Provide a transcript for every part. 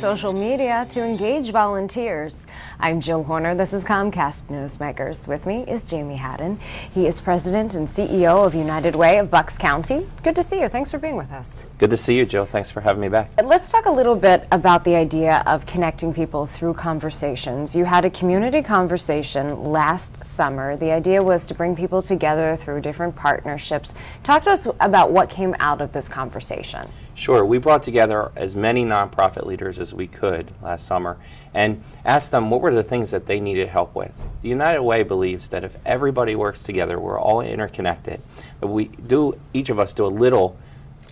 social media to engage volunteers. I'm Jill Horner. This is Comcast Newsmakers. With me is Jamie Haddon. He is president and CEO of United Way of Bucks County. Good to see you. Thanks for being with us. Good to see you, Jill. Thanks for having me back. Let's talk a little bit about the idea of connecting people through conversations. You had a community conversation last summer. The idea was to bring people together through different partnerships. Talk to us about what came out of this conversation. Sure. We brought together as many nonprofit leaders as we could last summer and asked them what were the things that they needed help with. The United Way believes that if everybody works together, we're all interconnected. That each of us do a little,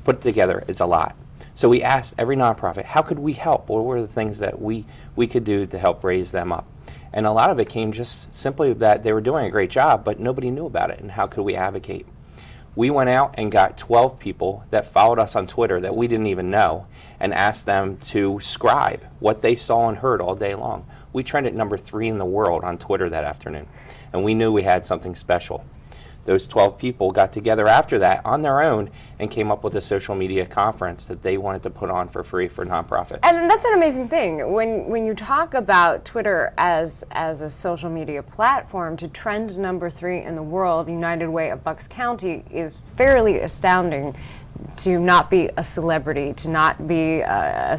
put together, it's a lot. So we asked every nonprofit, how could we help? What were the things that we could do to help raise them up? And a lot of it came just simply that they were doing a great job, but nobody knew about it, and how could we advocate? We went out and got 12 people that followed us on Twitter that we didn't even know and asked them to scribe what they saw and heard all day long. We trended number 3 in the world on Twitter that afternoon, and we knew we had something special. Those 12 people got together after that on their own and came up with a social media conference that they wanted to put on for free for nonprofits. And that's an amazing thing. When you talk about Twitter as a social media platform, to trend number 3 in the world, United Way of Bucks County, is fairly astounding. To not be a celebrity, to not be a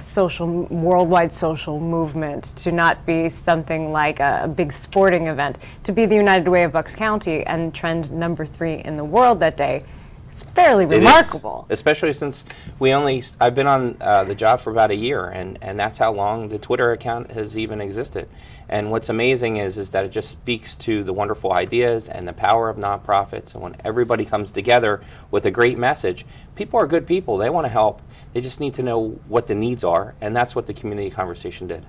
worldwide social movement, to not be something like a big sporting event, to be the United Way of Bucks County and trend number 3 in the world that day. It's fairly remarkable. Especially since I've been on the job for about a year, and that's how long the Twitter account has even existed. And what's amazing is that it just speaks to the wonderful ideas and the power of nonprofits. And when everybody comes together with a great message, people are good people. They want to help. They just need to know what the needs are, and that's what the community conversation did.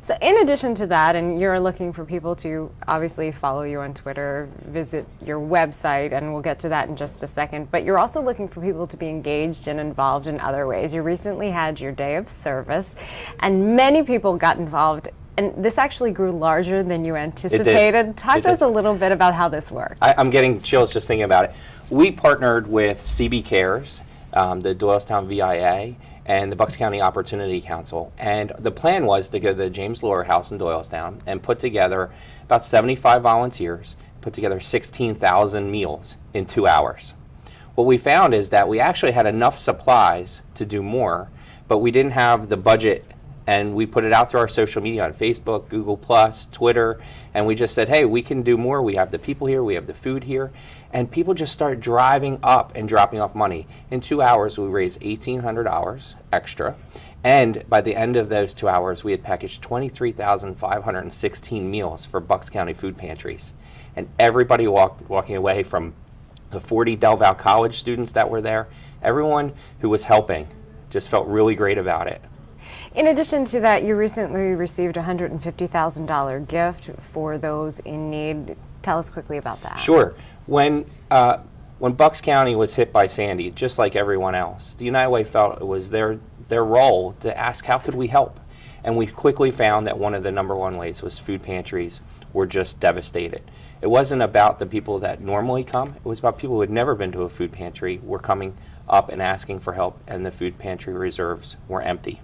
So in addition to that, and you're looking for people to obviously follow you on Twitter, visit your website, and we'll get to that in just a second, but you're also looking for people to be engaged and involved in other ways. You recently had your day of service, and many people got involved, and this actually grew larger than you anticipated. Talk to us a little bit about how this worked. I'm getting chills just thinking about it. We partnered with CB Cares, the Doylestown VIA, and the Bucks County Opportunity Council. And the plan was to go to the James Lohr House in Doylestown and put together about 75 volunteers, put together 16,000 meals in 2 hours. What we found is that we actually had enough supplies to do more, but we didn't have the budget. And we put it out through our social media on Facebook, Google+, Twitter, and we just said, hey, we can do more. We have the people here, we have the food here. And people just started driving up and dropping off money. In 2 hours, we raised $1,800 extra. And by the end of those 2 hours, we had packaged 23,516 meals for Bucks County food pantries. And everybody walking away, from the 40 Del Val College students that were there, everyone who was helping just felt really great about it. In addition to that, you recently received a $150,000 gift for those in need. Tell us quickly about that. Sure. When Bucks County was hit by Sandy, just like everyone else, the United Way felt it was their role to ask, how could we help? And we quickly found that one of the number 1 ways was food pantries were just devastated. It wasn't about the people that normally come. It was about people who had never been to a food pantry were coming up and asking for help, and the food pantry reserves were empty.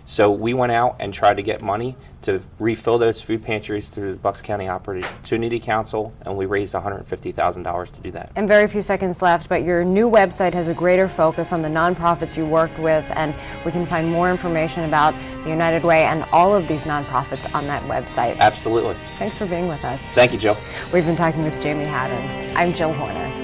So we went out and tried to get money to refill those food pantries through the Bucks County Opportunity Council, and we raised $150,000 to do that. And very few seconds left, but your new website has a greater focus on the nonprofits you work with, and we can find more information about the United Way and all of these nonprofits on that website. Absolutely. Thanks for being with us. Thank you, Jill. We've been talking with Jamie Haddon. I'm Jill Horner.